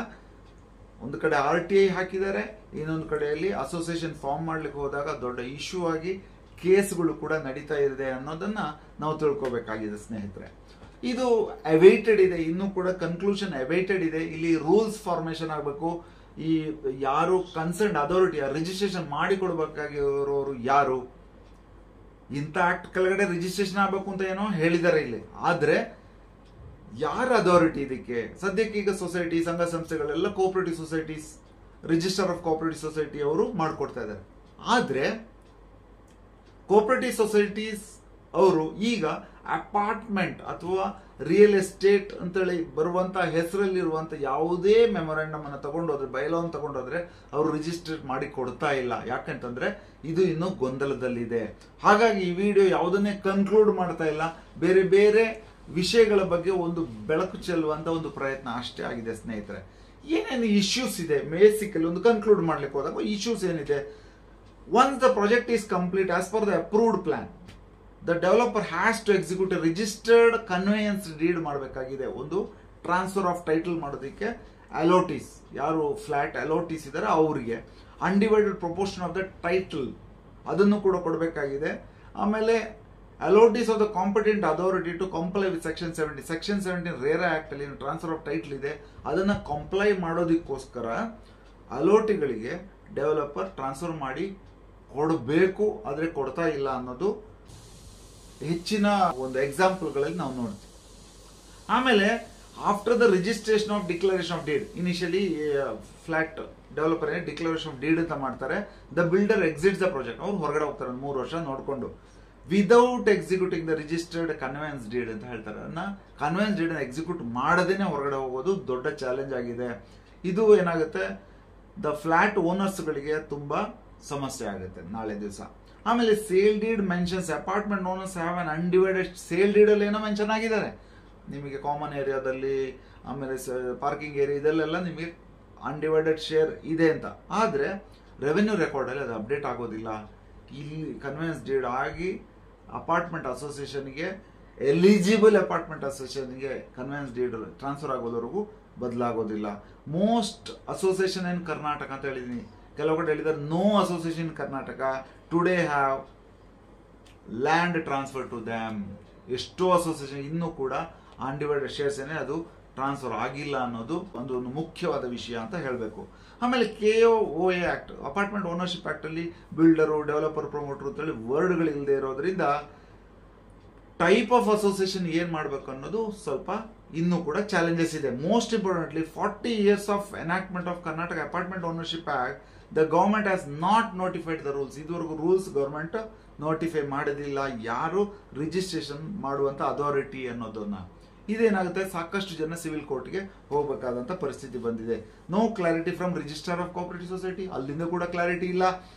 ಒಂದು ಕಡೆ RTI ಹಾಕಿದ್ದಾರೆ, ಇನ್ನೊಂದು ಕಡೆಯಲ್ಲಿ ಅಸೋಸಿಯೇಷನ್ ಫಾರ್ಮ್ ಮಾಡ್ಲಿಕ್ಕೆ ಹೋದಾಗ ದೊಡ್ಡ ಇಶ್ಯೂ ಆಗಿ ಕೇಸ್ಗಳು ಕೂಡ ನಡೀತಾ ಇದೆ ಅನ್ನೋದನ್ನ ನಾವು ತಿಳ್ಕೊಬೇಕಾಗಿದೆ ಸ್ನೇಹಿತರೆ. ಇದು ಅವೈಟೆಡ್ ಇದೆ, ಇನ್ನೂ ಕೂಡ ಕನ್ಕ್ಲೂಷನ್ ಅವೈಟೆಡ್ ಇದೆ. ಇಲ್ಲಿ ರೂಲ್ಸ್ ಫಾರ್ಮೇಶನ್ ಆಗಬೇಕು. ಈ ಯಾರು ಕನ್ಸರ್ನ್ ಅಥಾರಿಟಿ ರಿಜಿಸ್ಟ್ರೇಷನ್ ಮಾಡಿಕೊಡ್ಬೇಕಾಗಿರೋರು ಯಾರು, ಇಂಥ ಆಕ್ಟ್ ಕೆಳಗಡೆ ರಿಜಿಸ್ಟ್ರೇಷನ್ ಆಗಬೇಕು ಅಂತ ಏನೋ ಹೇಳಿದ್ದಾರೆ ಇಲ್ಲಿ. ಆದ್ರೆ ಯಾರ ಅಥಾರಿಟಿ ಇದಕ್ಕೆ? ಸದ್ಯಕ್ಕೆ ಈಗ ಸೊಸೈಟಿ, ಸಂಘ ಸಂಸ್ಥೆಗಳೆಲ್ಲ cooperative societies, register of cooperative society ಅವರು ಮಾಡ್ಕೊಡ್ತಾ ಇದ್ದಾರೆ. ಆದ್ರೆ ಕೋಆಪರೇಟಿವ್ ಸೊಸೈಟೀಸ್ ಅವರು ಈಗ ಅಪಾರ್ಟ್ಮೆಂಟ್ ಅಥವಾ ರಿಯಲ್ ಎಸ್ಟೇಟ್ ಅಂತೇಳಿ ಬರುವಂತ ಹೆಸರಲ್ಲಿರುವಂತ ಯಾವುದೇ ಮೆಮೊರಾಂಡಮ್ ಅನ್ನು ತಗೊಂಡೋದ್ರೆ, ಬೈಲಾನ್ ತಗೊಂಡೋದ್ರೆ ಅವರು ರಿಜಿಸ್ಟರ್ ಮಾಡಿ ಕೊಡ್ತಾ ಇಲ್ಲ. ಯಾಕಂತಂದ್ರೆ ಇದು ಇನ್ನೂ ಗೊಂದಲದಲ್ಲಿದೆ. ಹಾಗಾಗಿ ಈ ವಿಡಿಯೋ ಯಾವುದನ್ನೇ ಕನ್ಕ್ಲೂಡ್ ಮಾಡ್ತಾ ಇಲ್ಲ, ಬೇರೆ ಬೇರೆ ವಿಷಯಗಳ ಬಗ್ಗೆ ಒಂದು ಬೆಳಕು ಚೆಲ್ಲುವಂತ ಒಂದು ಪ್ರಯತ್ನ ಅಷ್ಟೇ ಆಗಿದೆ ಸ್ನೇಹಿತರೆ. ಏನೇನು ಇಶ್ಯೂಸ್ ಇದೆ ಬೇಸಿಕಲಿ ಒಂದು ಕನ್ಕ್ಲೂಡ್ ಮಾಡ್ಲಿಕ್ಕೆ ಹೋದಾಗ ಇಶ್ಯೂಸ್ ಏನಿದೆ, once the project is complete as per the approved plan, the developer has to execute a registered conveyance deed ಮಾಡಬೇಕಾಗಿದೆ. ಒಂದು ಟ್ರಾನ್ಸ್ಫರ್ ಆಫ್ ಟೈಟಲ್ ಮಾಡೋದಕ್ಕೆ ಅಲೋಟೀಸ್, ಯಾರು ಫ್ಲಾಟ್ ಅಲೋಟೀಸ್ ಇದ್ದಾರೆ ಅವರಿಗೆ undivided proportion of the title ಅದನ್ನು ಕೂಡ ಕೊಡಬೇಕಾಗಿದೆ. ಆಮೇಲೆ allottees of the competent authority to comply with section 17 RERA act ಅಲ್ಲಿ ಟ್ರಾನ್ಸ್ಫರ್ ಆಫ್ ಟೈಟಲ್ ಇದೆ, ಅದನ್ನ ಕಂಪ್ಲೈ ಮಾಡೋದಕ್ಕೋಸ್ಕರ ಅಲೋಟಿಗಳಿಗೆ ಡೆವಲಪರ್ ಟ್ರಾನ್ಸ್ಫರ್ ಮಾಡಿ ಕೊಡಬೇಕು, ಆದ್ರೆ ಕೊಡ್ತಾ ಇಲ್ಲ ಅನ್ನೋದು ಹೆಚ್ಚಿನ ಒಂದು ಎಕ್ಸಾಂಪಲ್ಗಳಲ್ಲಿ ನಾವು ನೋಡ್ತೀವಿ. ಆಮೇಲೆ after the registration of declaration of deed, initially flat developer declaration of deed ಅಂತ ಮಾಡ್ತಾರೆ. The builder exits the project, ಅವ್ರು ಹೊರಗಡೆ ಹೋಗ್ತಾರೆ 3 ವರ್ಷ ನೋಡ್ಕೊಂಡು, without executing the registered conveyance deed ಅಂತ ಹೇಳ್ತಾರೆ. ಕನ್ವೆನ್ಸ್ ಡೀಡ್ ಎಕ್ಸಿಕ್ಯೂಟ್ ಮಾಡದೇನೆ ಹೊರಗಡೆ ಹೋಗೋದು ದೊಡ್ಡ ಚಾಲೆಂಜ್ ಆಗಿದೆ. ಇದು ಏನಾಗುತ್ತೆ, ದ ಫ್ಲಾಟ್ ಓನರ್ಸ್ ಗಳಿಗೆ ತುಂಬಾ ಸಮಸ್ಯೆ ಆಗುತ್ತೆ ನಾಳೆ ದಿವಸ. ಆಮೇಲೆ sale deed mentions apartment owners have an undivided, sale deed ಅಲ್ಲಿ ಏನೋ ಮೆನ್ಷನ್ ಆಗಿದ್ದಾರೆ ನಿಮಗೆ ಕಾಮನ್ ಏರಿಯಾದಲ್ಲಿ, ಆಮೇಲೆ ಪಾರ್ಕಿಂಗ್ ಏರಿಯಾ ಇದೆಲ್ಲ ನಿಮಗೆ ಅನ್ಡಿವೈಡೆಡ್ ಶೇರ್ ಇದೆ ಅಂತ. ಆದ್ರೆ ರೆವೆನ್ಯೂ ರೆಕಾರ್ಡ್ ಅಲ್ಲಿ ಅದು ಅಪ್ಡೇಟ್ ಆಗೋದಿಲ್ಲ. ಇಲ್ಲಿ ಕನ್ವೆನ್ಸ್ ಡೀಡ್ ಆಗಿ ಅಪಾರ್ಟ್ಮೆಂಟ್ ಅಸೋಸಿಯೇಷನ್ಗೆ, ಎಲಿಜಿಬಲ್ ಅಪಾರ್ಟ್ಮೆಂಟ್ ಅಸೋಸಿಯೇಷನ್ಗೆ ಕನ್ವೆನ್ಸ್ ಡೀಡ್ ಟ್ರಾನ್ಸ್ಫರ್ ಆಗೋದವರೆಗೂ ಬದಲಾಗೋದಿಲ್ಲ. ಮೋಸ್ಟ್ ಅಸೋಸಿಯೇಷನ್ ಇನ್ ಕರ್ನಾಟಕ ಅಂತ ಹೇಳಿದೀನಿ, ಕೆಲವು ಕಡೆ ಹೇಳಿದ್ದಾರೆ no association Karnataka today have land transfer to them. ಎಷ್ಟೋ ಅಸೋಸಿಯೇಷನ್ ಇನ್ನೂ ಕೂಡ ಅನ್ಡಿವೈಡೆಡ್ ಶೇರ್ಸ್ ಏನೇ ಅದು ಟ್ರಾನ್ಸ್ಫರ್ ಆಗಿಲ್ಲ ಅನ್ನೋದು ಒಂದು ಮುಖ್ಯವಾದ ವಿಷಯ ಅಂತ ಹೇಳಬೇಕು. ಆಮೇಲೆ KOA act, apartment ownership act ಅಲ್ಲಿ ಬಿಲ್ಡರು, ಡೆವಲಪರ್, ಪ್ರಮೋಟರ್ ಅಂತೇಳಿ ವರ್ಡ್ಗಳು ಇಲ್ಲದೆ ಇರೋದ್ರಿಂದ ಟೈಪ್ ಆಫ್ ಅಸೋಸಿಯೇಷನ್ ಏನ್ ಮಾಡ್ಬೇಕು ಅನ್ನೋದು ಸ್ವಲ್ಪ ಇನ್ನೂ ಕೂಡ ಚಾಲೆಂಜಸ್ ಇದೆ. Most importantly 40 years of enactment of Karnataka apartment ownership act, the government has not notified the rules. ಇದುವರೆಗೂ ರೂಲ್ಸ್ ಗವರ್ಮೆಂಟ್ ನೋಟಿಫೈ ಮಾಡೋದಿಲ್ಲ, ಯಾರು ರಿಜಿಸ್ಟ್ರೇಷನ್ ಮಾಡುವಂತ ಅಥಾರಿಟಿ ಅನ್ನೋದನ್ನ. ಇದೇನಾಗುತ್ತೆ, ಸಾಕಷ್ಟು ಜನ ಸಿವಿಲ್ ಕೋರ್ಟ್ಗೆ ಹೋಗಬೇಕಾದಂತ ಪರಿಸ್ಥಿತಿ ಬಂದಿದೆ. No clarity from registrar of cooperative society, ಅಲ್ಲಿಂದ ಕೂಡ ಕ್ಲಾರಿಟಿ ಇಲ್ಲ.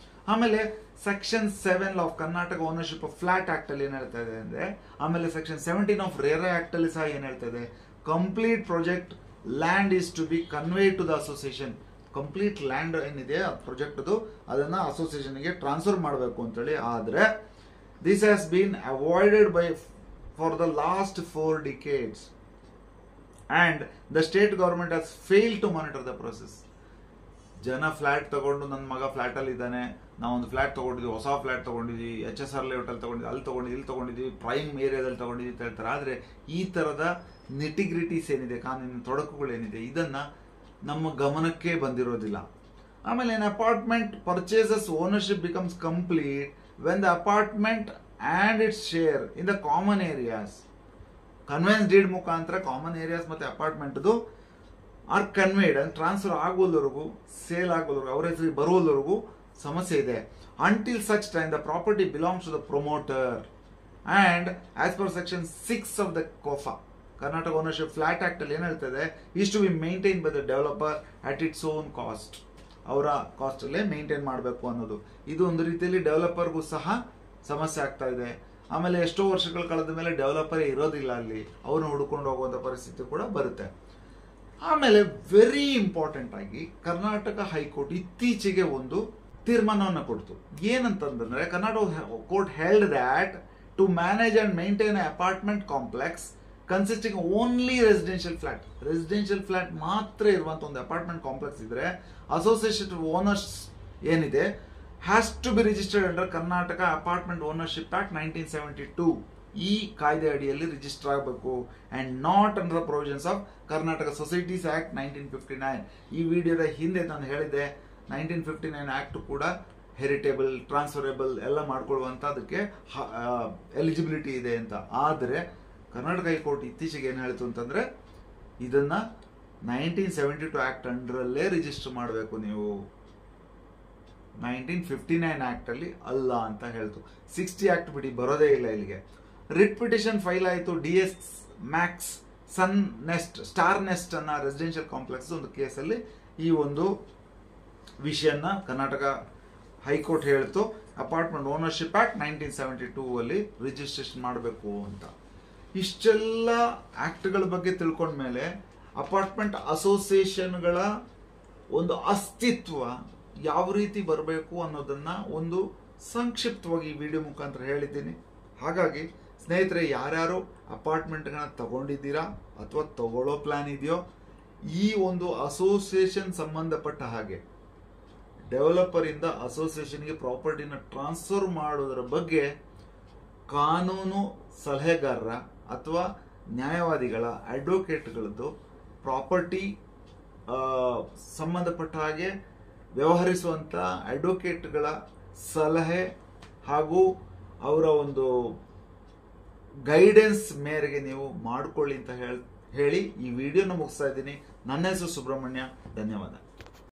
ಆಮೇಲೆ section 7 of Karnataka ownership of flat act ಅಲ್ಲಿ ಏನ್ ಹೇಳ್ತಾ ಇದೆ ಅಂದ್ರೆ, ಆಮೇಲೆ ಸೆಕ್ಷನ್ 17 ಆಫ್ ರೇರಾ ಆಕ್ಟ್ ಅಲ್ಲಿ ಸಹ ಏನ್ ಹೇಳ್ತಾ ಇದೆ, complete project land is to be convey to the association. Complete land ಏನಿದೆ ಪ್ರಾಜೆಕ್ಟ್ ಅದನ್ನ ಅಸೋಸಿಯೇಷನ್ ಗೆ ಟ್ರಾನ್ಸ್ಫರ್ ಮಾಡಬೇಕು ಅಂತೇಳಿ. ಆದ್ರೆ this has been avoided by for the last 4 decades and the state government has failed to monitor the process. ಜನ flat ತಗೊಂಡು, ನನ್ನ ಮಗ ಫ್ಲಾಟ್ ಅಲ್ಲಿ ಇದ್ದಾನೆ, ನಾವೊಂದು ಫ್ಲಾಟ್ ತಗೊಂಡಿದ್ವಿ, ಹೊಸ ಫ್ಲಾಟ್ ತಗೊಂಡಿದ್ವಿ, HSR ಲೇಔಟ್ ಅಲ್ಲಿ ತಗೊಂಡಿದ್ವಿ, ಅಲ್ಲಿ ತಗೊಂಡಿದ್ವಿ, ಇಲ್ಲಿ ತಗೊಂಡಿದ್ವಿ, ಪ್ರೈಮ್ ಏರಿಯಾದಲ್ಲಿ ತಗೊಂಡಿದ್ವಿ ಅಂತ ಹೇಳ್ತಾರೆ. ಆದ್ರೆ ಈ ತರದ ನಿಟಿಗ್ರಿಟೀಸ್ ಏನಿದೆ, ಕಾನೂನಿನ ತೊಡಕುಗಳೇನಿದೆ, ಇದನ್ನ ನಮ್ಮ ಗಮನಕ್ಕೆ ಬಂದಿರೋದಿಲ್ಲ. ಆಮೇಲೆ apartment purchases ownership becomes complete when the apartment and its share in the common areas, conveyance deed ಮುಖಾಂತರ ಕಾಮನ್ ಏರಿಯಾಸ್ ಮತ್ತೆ apartment are conveyed and transfer ಆಗೋಲ್ವರೆಗೂ, ಸೇಲ್ ಆಗೋಲ್ವರೆಗೂ, ಅವ್ರ ಹೆಸರಿಗೆ ಬರೋಲ್ವರೆಗೂ ಸಮಸ್ಯೆ ಇದೆ. Until such time the property belongs to the promoter and as per section 6 of the KOFA, Karnataka ownership flat act ಅಲ್ಲಿ ಏನ್ ಹೇಳ್ತದೆ, is to be maintain by the developer at its own cost. ಅವರ ಕಾಸ್ಟ್ ಅಲ್ಲೇ maintain ಮಾಡಬೇಕು ಅನ್ನೋದು. ಇದು ಒಂದು ರೀತಿಯಲ್ಲಿ ಡೆವಲಪರ್ಗೂ ಸಹ ಸಮಸ್ಯೆ ಆಗ್ತಾ ಇದೆ. ಆಮೇಲೆ ಎಷ್ಟೋ ವರ್ಷಗಳು ಕಳೆದ ಮೇಲೆ ಡೆವಲಪರೇ ಇರೋದಿಲ್ಲ ಅಲ್ಲಿ, ಅವ್ರನ್ನ ಹುಡ್ಕೊಂಡು ಹೋಗುವಂತ ಪರಿಸ್ಥಿತಿ ಕೂಡ ಬರುತ್ತೆ. ಆಮೇಲೆ ವೆರಿ ಇಂಪಾರ್ಟೆಂಟ್ ಆಗಿ ಕರ್ನಾಟಕ ಹೈಕೋರ್ಟ್ ಇತ್ತೀಚೆಗೆ ಒಂದು ತೀರ್ಮಾನವನ್ನು ಕೊಡ್ತು. ಏನಂತಂದ್ರೆ, Karnataka court held that to manage and maintain apartment complex consisting only residential flat ಮಾತ್ರ ಇರುವಂತ ಒಂದು ಅಪಾರ್ಟ್ಮೆಂಟ್ ಕಾಂಪ್ಲೆಕ್ಸ್ ಇದ್ರೆ, ಅಸೋಸಿಯೇಷನ್ ಓನರ್ಸ್ ಏನಿದೆ has to be registered under Karnataka apartment ownership act 1972. ಈ ಕಾಯ್ದೆ ಅಡಿಯಲ್ಲಿ ರಿಜಿಸ್ಟರ್ ಆಗಬೇಕು and not under the provisions of Karnataka societies act 1959. ಈ ವಿಡಿಯೋದ ಹಿಂದೆ ನಾನು ಹೇಳಿದೆ 1959 ಆಕ್ಟ್ ಕೂಡ ಹೆರಿಟೇಬಲ್, ಟ್ರಾನ್ಸ್ಫರೇಬಲ್ ಎಲ್ಲ ಮಾಡ್ಕೊಳ್ಳುವಂತ ಅದಕ್ಕೆ ಎಲಿಜಿಬಿಲಿಟಿ ಇದೆ ಅಂತ. ಆದ್ರೆ ಕರ್ನಾಟಕ ಹೈಕೋರ್ಟ್ ಇತ್ತೀಚೆಗೆ ಏನ್ ಹೇಳ್ತು ಅಂತಂದ್ರೆ, ಇದನ್ನ 1972 ಆಕ್ಟ್ ಅಂಡರಲ್ಲೇ ರಿಜಿಸ್ಟರ್ ಮಾಡಬೇಕು ನೀವು, 1959 ಆಕ್ಟ್ ಅಲ್ಲಿ ಅಲ್ಲ ಅಂತ ಹೇಳ್ತು. 60 ಆಕ್ಟ್ ಬಿಡಿ, ಬರೋದೇ ಇಲ್ಲ ಇಲ್ಲಿಗೆ. ರಿಟ್ ಪಿಟಿಷನ್ ಫೈಲ್ ಆಯಿತು DS ಮ್ಯಾಕ್ಸ್ ಸನ್ ನೆಸ್ಟ್ ಸ್ಟಾರ್ ನೆಸ್ಟ್ ಅನ್ನ ರೆಸಿಡೆನ್ಷಿಯಲ್ ಕಾಂಪ್ಲೆಕ್ಸ್ ಒಂದು ಕೇಸಲ್ಲಿ ಈ ಒಂದು ವಿಷಯನ ಕರ್ನಾಟಕ ಹೈಕೋರ್ಟ್ ಹೇಳ್ತು, ಅಪಾರ್ಟ್ಮೆಂಟ್ ಓನರ್ಶಿಪ್ ಆಕ್ಟ್ 1972 ಅಲ್ಲಿ ರಿಜಿಸ್ಟ್ರೇಷನ್ ಮಾಡಬೇಕು ಅಂತ. ಇಷ್ಟೆಲ್ಲ ಆಕ್ಟ್ಗಳ ಬಗ್ಗೆ ತಿಳ್ಕೊಂಡ್ಮೇಲೆ ಅಪಾರ್ಟ್ಮೆಂಟ್ ಅಸೋಸಿಯೇಷನ್ಗಳ ಒಂದು ಅಸ್ತಿತ್ವ ಯಾವ ರೀತಿ ಬರಬೇಕು ಅನ್ನೋದನ್ನ ಒಂದು ಸಂಕ್ಷಿಪ್ತವಾಗಿ ಈ ವಿಡಿಯೋ ಮುಖಾಂತರ ಹೇಳಿದ್ದೀನಿ. ಹಾಗಾಗಿ ಸ್ನೇಹಿತರೆ, ಯಾರ್ಯಾರು ಅಪಾರ್ಟ್ಮೆಂಟ್ಗಳನ್ನ ತಗೊಂಡಿದ್ದೀರಾ ಅಥವಾ ತಗೊಳ್ಳೋ ಪ್ಲಾನ್ ಇದೆಯೋ, ಈ ಒಂದು ಅಸೋಸಿಯೇಷನ್ ಸಂಬಂಧಪಟ್ಟ ಹಾಗೆ ಡೆವಲಪರ್ ಇಂದ ಅಸೋಸಿಯೇಷನ್ಗೆ ಪ್ರಾಪರ್ಟಿನ ಟ್ರಾನ್ಸ್ಫರ್ ಮಾಡೋದರ ಬಗ್ಗೆ ಕಾನೂನು ಸಲಹೆಗಾರರ ಅಥವಾ ನ್ಯಾಯವಾದಿಗಳ, ಅಡ್ವೊಕೇಟ್ಗಳದ್ದು, ಪ್ರಾಪರ್ಟಿ ಸಂಬಂಧಪಟ್ಟ ಹಾಗೆ ವ್ಯವಹರಿಸುವಂತ ಅಡ್ವೊಕೇಟ್ಗಳ ಸಲಹೆ ಹಾಗೂ ಅವರ ಒಂದು ಗೈಡೆನ್ಸ್ ಮೇರೆಗೆ ನೀವು ಮಾಡ್ಕೊಳ್ಳಿ ಅಂತ ಹೇಳಿ ಈ ವಿಡಿಯೋನ ಮುಗಿಸ್ತಾ ಇದ್ದೀನಿ. ನನ್ನ ಹೆಸರು ಸುಬ್ರಹ್ಮಣ್ಯ. ಧನ್ಯವಾದ.